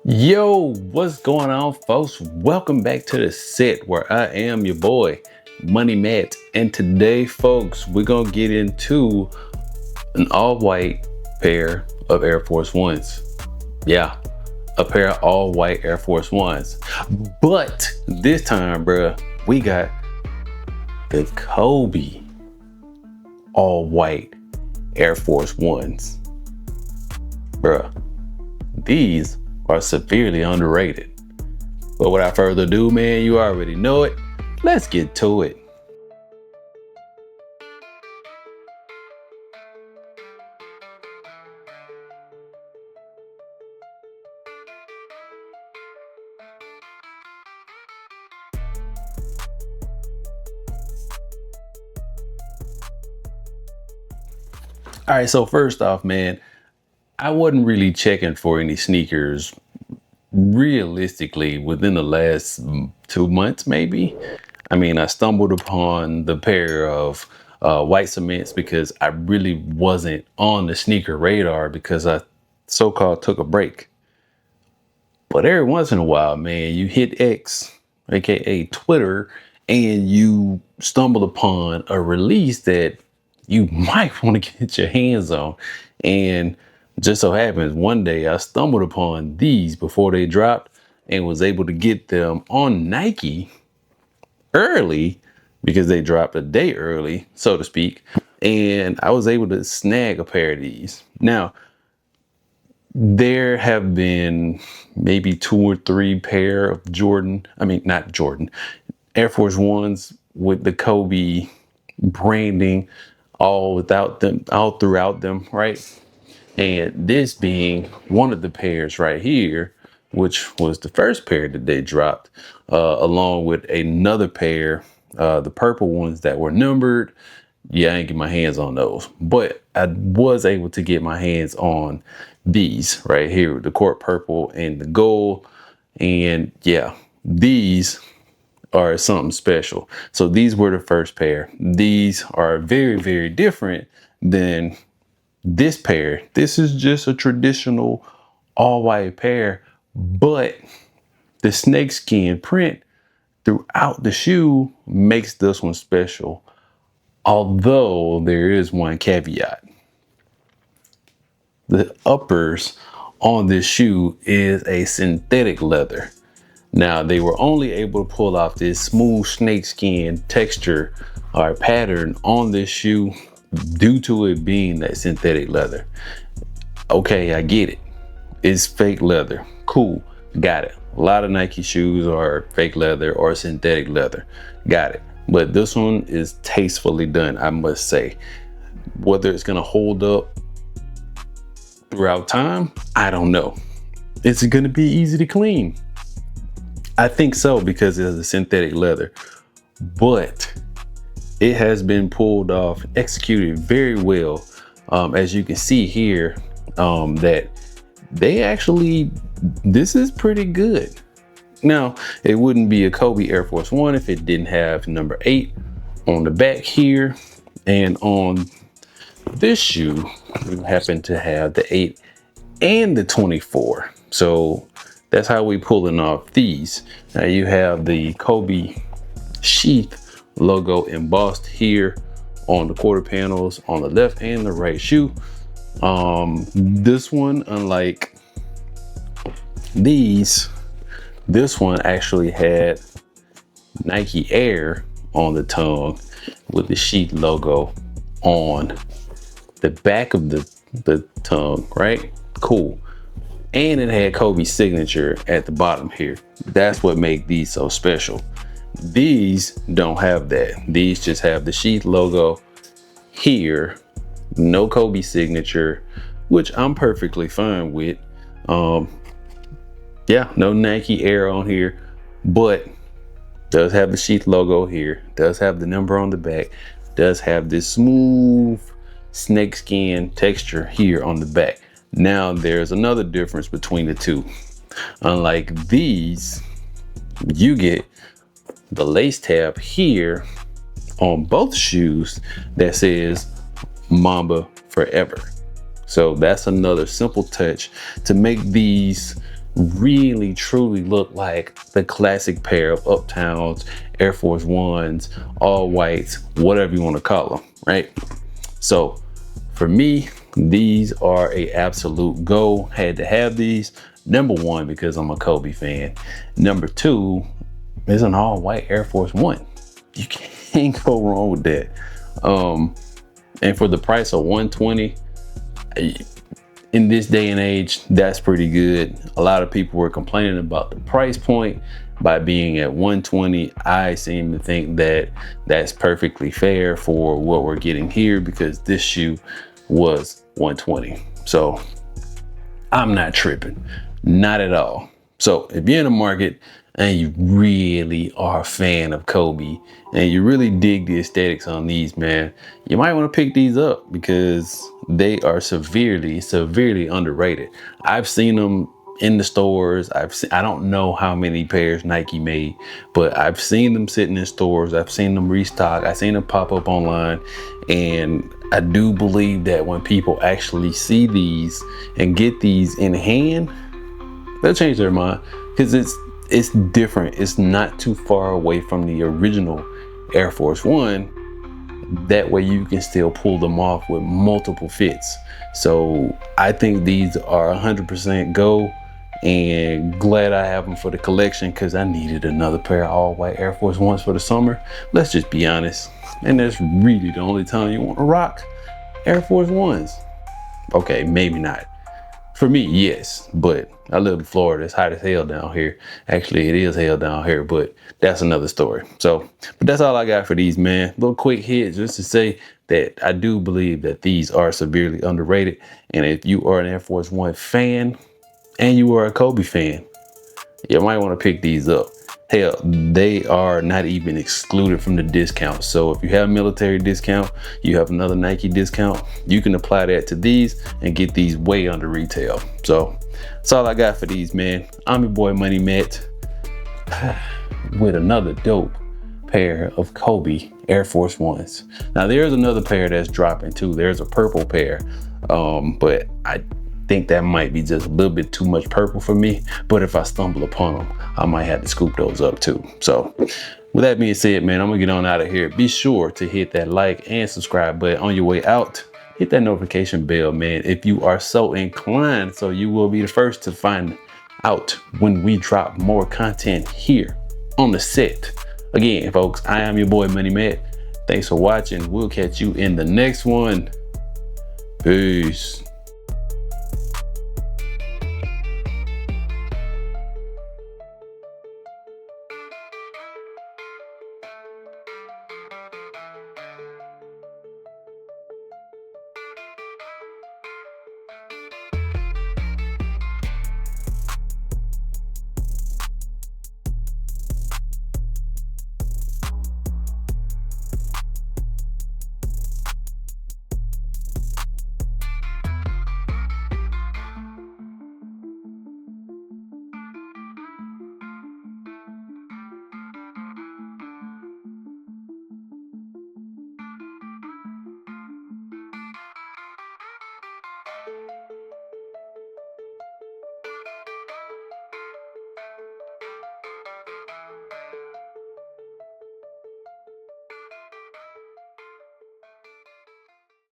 Yo, what's going on, folks? Welcome back to the set where I am your boy, Money Matt. And today, folks, we're gonna get into an all-white pair of Air Force Ones. Yeah, a pair of all-white Air Force Ones. But this time, bruh, we got the Kobe all-white Air Force Ones. Bruh, these are severely underrated. But without further ado, man, you already know it. Let's get to it. All right, so first off, man, I wasn't really checking for any sneakers realistically within the last 2 months, maybe. I mean, I stumbled upon the pair of white cements because I really wasn't on the sneaker radar because I so-called took a break. But every once in a while, man, you hit X, aka Twitter, and you stumble upon a release that you might want to get your hands on. And just so happens one day I stumbled upon these before they dropped and was able to get them on Nike early because they dropped a day early, so to speak. And I was able to snag a pair of these. Now, there have been maybe 2 or 3 pair of not Jordan, Air Force Ones with the Kobe branding all throughout them, right? And this being one of the pairs right here, which was the first pair that they dropped, along with another pair, the purple ones that were numbered. Yeah, I didn't get my hands on those, but I was able to get my hands on these right here, the court purple and the gold. And yeah, these are something special. So these were the first pair. These are very, very different than this pair. This is just a traditional all white pair, but the snakeskin print throughout the shoe makes this one special. Although there is one caveat. The uppers on this shoe is a synthetic leather. Now, they were only able to pull off this smooth snakeskin texture or pattern on this shoe due to it being that synthetic leather. Okay, I get it. It's fake leather. Cool, got it. A lot of Nike shoes are fake leather or synthetic leather. Got it. But this one is tastefully done, I must say. Whether it's gonna hold up throughout time, I don't know. Is it gonna be easy to clean? I think so, because it's a synthetic leather. But it has been pulled off, executed very well. As you can see here, that they actually, this is pretty good. Now, it wouldn't be a Kobe Air Force One if it didn't have number 8 on the back here. And on this shoe, we happen to have the 8 and the 24. So that's how we pulling off these. Now you have the Kobe sheath logo embossed here on the quarter panels on the left and the right shoe. This one, unlike these, this one actually had Nike Air on the tongue with the sheath logo on the back of the tongue, right? Cool. And it had Kobe's signature at the bottom here. That's what makes these so special. These don't have that. These just have the sheath logo here, no Kobe signature, which I'm perfectly fine with. Yeah, no Nike Air on here, but does have the sheath logo here, does have the number on the back, does have this smooth snakeskin texture here on the back. Now there's another difference between the two. Unlike these, you get the lace tab here on both shoes that says Mamba forever. So that's another simple touch to make these really truly look like the classic pair of Uptowns, Air Force Ones, all whites, whatever you want to call them, right? So for me, these are a absolute go. Had to have these. Number one, because I'm a Kobe fan. Number two, it's an all white Air Force One. You can't go wrong with that. And for the price of $120, in this day and age, that's pretty good. A lot of people were complaining about the price point. By being at $120, I seem to think that that's perfectly fair for what we're getting here, because this shoe was $120. So I'm not tripping, not at all. So if you're in the market and you really are a fan of Kobe and you really dig the aesthetics on these, man, you might want to pick these up, because they are severely underrated. I've seen them in the stores. I don't know how many pairs Nike made, but I've seen them sitting in stores. I've seen them restock. I've seen them pop up online. And I do believe that when people actually see these and get these in hand, they'll change their mind, because it's different. It's not too far away from the original Air Force One. That way you can still pull them off with multiple fits. So I think these are 100% go, and glad I have them for the collection, because I needed another pair of all white Air Force Ones for the summer. Let's just be honest. And that's really the only time you want to rock Air Force Ones. Okay, maybe not. For me, yes, but I live in Florida. It's hot as hell down here. Actually, it is hell down here, but that's another story. So, but that's all I got for these, man. Little quick hit just to say that I do believe that these are severely underrated. And if you are an Air Force One fan and you are a Kobe fan, you might want to pick these up. Hell, they are not even excluded from the discount. So if you have a military discount, you have another Nike discount, you can apply that to these and get these way under retail. So that's all I got for these, man. I'm your boy Money Matt with another dope pair of Kobe Air Force Ones. Now there's another pair that's dropping too. There's a purple pair, but I think that might be just a little bit too much purple for me. But if I stumble upon them, I might have to scoop those up too. So with that being said, man, I'm gonna get on out of here. Be sure to hit that like and subscribe button on your way out. Hit that notification bell, man, if you are so inclined, so you will be the first to find out when we drop more content here on the set. Again, folks, I am your boy Money Matt. Thanks for watching. We'll catch you in the next one. Peace.